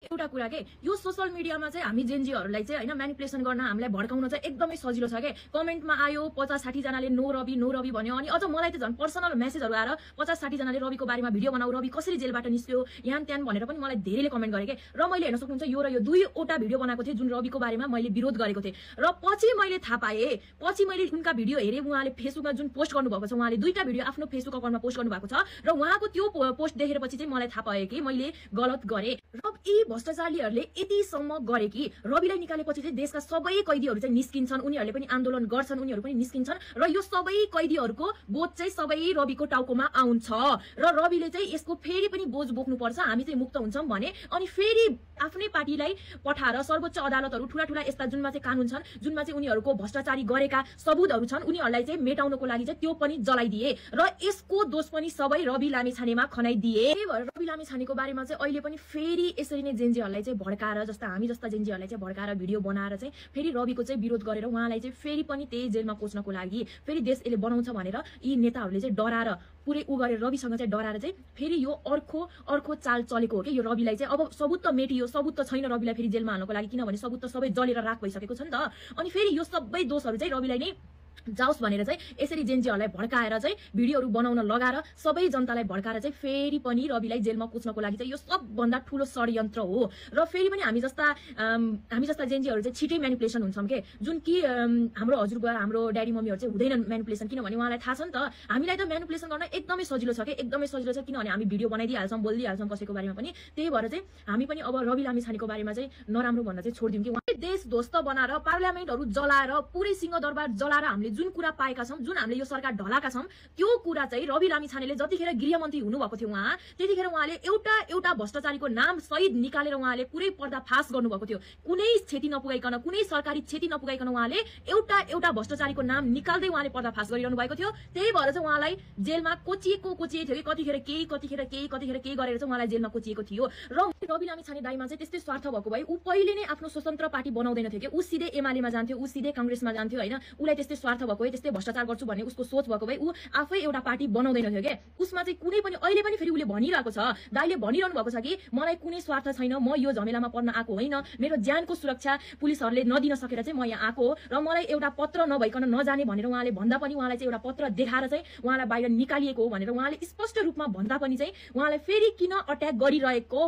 एउटा कुरा के यो सोशल मिडियामा चाहिँ हामी जेनजीहरूलाई चाहिँ हैन म्यानिपुलेसन गर्न हामीलाई भड्काउन चाहिँ एकदमै सजिलो छ के कमेन्टमा आयो 50-60 जनाले नो रवि भन्यो अनि अझ मलाई त झन् पर्सनल मेसेजहरु आएर 50-60 जनाले रविको बारेमा भिडियो बनाऊ रवि कसरी जेलबाट निस्क्यो यान त्यान भनेर पनि मलाई धेरैले कमेन्ट गरे के र मैले हेर्न सक्नुहुन्छ यो र यो दुईवटा भिडियो बनाएको थिए जुन रविको बारेमा मैले विरोध गरेको थिए र पछि मैले थाहा पाए पछि मैले उनका भिडियो हेरे उहाँले फेसबुकमा जुन पोस्ट गर्नु भएको छ उहाँले दुईटा भिडियो आफ्नो फेसबुक अकाउन्टमा पोस्ट गर्नु भएको छ र उहाँको त्यो पोस्ट देखेपछि चाहिँ मलाई थाहा पाए कि मैले गलत गरे र यी भ्रष्टाचारीहरूले यतिसम्म गरे कि रविलाई निकालेपछि चाहिँ देशका सबै कैदीहरू चाहिँ निस्किन्छन् उनीहरूले पनि आन्दोलन गर्छन् उनीहरू पनि निस्किन्छन् र यो सबै कैदीहरूको बोझ चाहिँ सबै रविको टाउकोमा आउँछ र रविले चाहिँ यसको फेरि पनि बोझ बोक्नुपर्छ हामी चाहिँ मुक्त हुन्छौँ भने अनि फेरि आफ्नै पार्टीलाई पठाएर सर्वोच्च अदालतहरू ठूला यस्ता जुनमा चाहिँ कानून छन् जुनमा चाहिँ उनीहरूको भ्रष्टाचारी गरेका सबुतहरू छन् उनीहरूलाई चाहिँ मेटाउनको लागि चाहिँ त्यो पनि जलाइदिए र यसको दोष पनि सबै रवि लामिछानेमा खनाइदिए। त्यही भएर रवि लामिछानेको बारेमा चाहिँ अहिले पनि फेरि यसरी नै जेनजीहरूलाई चाहिँ भड्काएर जस्ता हामी जस्ता जेनजीहरूलाई चाहिँ भड्काएर भिडियो बनाएर चाहिँ फेरि रविको चाहिँ विरोध गरेर उहाँलाई चाहिँ फेरि पनि त्यही जेलमा कोच्नको लागि फेरि देश यसले बनाउँछ भनेर यी नेताहरूले चाहिँ डराएर पुरै उ गरेर रविसँग चाहिँ डराएर चाहिँ फेरि यो अर्को चाल चलेको हो कि यो रविलाई चाहिँ अब सबुत त मेटियो सबुत त छैन रविलाई फेरि जेलमा हाल्नको लागि किनभने सबुत त सबै जलेर राख भइसकेको छ नि त अनि फेरि यो सबै दोषहरू चाहिँ रविलाई नै जाओस् भनेर चाहिँ यसरी जेनजीहरूलाई भड्काएर चाहिँ भिडियोहरू बनाउन लगाएर सबै जनतालाई भड्काएर चाहिँ फेरि पनि रविलाई जेलमा कुच्नको लागि चाहिँ यो सबभन्दा ठूलो षड्यन्त्र हो र फेरि पनि हामी जस्ता जेनजीहरू चाहिँ छिटै म्यानिपुलेसन हुन्छौँ के जुन कि हाम्रो हजुरबुवा हाम्रो ड्याडी मम्मीहरू चाहिँ हुँदैन म्यानिपुलेसन किनभने उहाँलाई थाहा छ नि त हामीलाई त म्यानिपुलेसन गर्न एकदमै सजिलो छ के एकदमै सजिलो छ किनभने हामी भिडियो बनाइदिइहाल्छौँ बोलिदिइहाल्छौँ कसैको बारेमा पनि त्यही भएर चाहिँ हामी पनि अब रवि लामिछानेको बारेमा चाहिँ नराम्रो भन्न चाहिँ छोडिदिउँ कि उहाँले देश ध्वस्त बनाएर पार्लियामेन्टहरू जलाएर पुरै सिंहदरबार जलाएर हामीले जुन कुरा पाएका छौं जुन हामीले यो सरकार ढलाका छौं त्यो कुरा चाहिँ रवि लामिछानेले जतिखेर गृहमन्त्री हुनुभएको थियो उहाँ त्यतिखेर उहाँले एउटा भ्रष्टाचारीको नाम सहित निकालेर उहाँले पुरै पर्दाफास गर्नुभएको थियो कुनै क्षति नपुगाइकन कुनै सरकारी क्षति नपुगाइकन उहाँले एउटा भ्रष्टाचारीको नाम निकाल्दै उहाँले पर्दाफास गरिरहनु भएको थियो त्यही भएर चाहिँ उहाँलाई जेलमा कोचिएको थियो कि कतिखेर केही गरेर चाहिँ उहाँलाई जेलमा कोचिएको थियो र रवि लामिछाने दाइमा चाहिँ त्यस्तै स्वार्थ भएको भए उ पहिले नै आफ्नो स्वतन्त्र पार्टी बनाउँदैन थियो कि उ सिधै एमालेमा जान्थ्यो उ सिधै कांग्रेसमा जान्थ्यो हैन उलाई त्यस्तै स्वार्थ भएको भए त्यस्तै भ्रष्टाचार गर्छु भन्ने उसको सोच भएको भए उ आफै एउटा पार्टी बनाउँदैन थियो के उसमा चाहिँ कुनै पनि अहिले पनि फेरि उले भनिरहेको छ दाइले भनिरहनु भएको छ कि मलाई कुनै स्वार्थ छैन म यो झमेलामा पर्न आएको होइन मेरो ज्यानको सुरक्षा पुलिसहरूले नदिन सकेर चाहिँ म यहाँ आएको हो र मलाई एउटा पत्र नभइकन नजाने भनेर उहाँले भन्दा पनि उहाँलाई चाहिँ एउटा पत्र देखाएर चाहिँ उहाँलाई बाहिर निकालिएको हो भनेर उहाँले स्पष्ट रूपमा भन्दा पनि चाहिँ उहाँलाई फेरि किन अट्याक गरिरहेको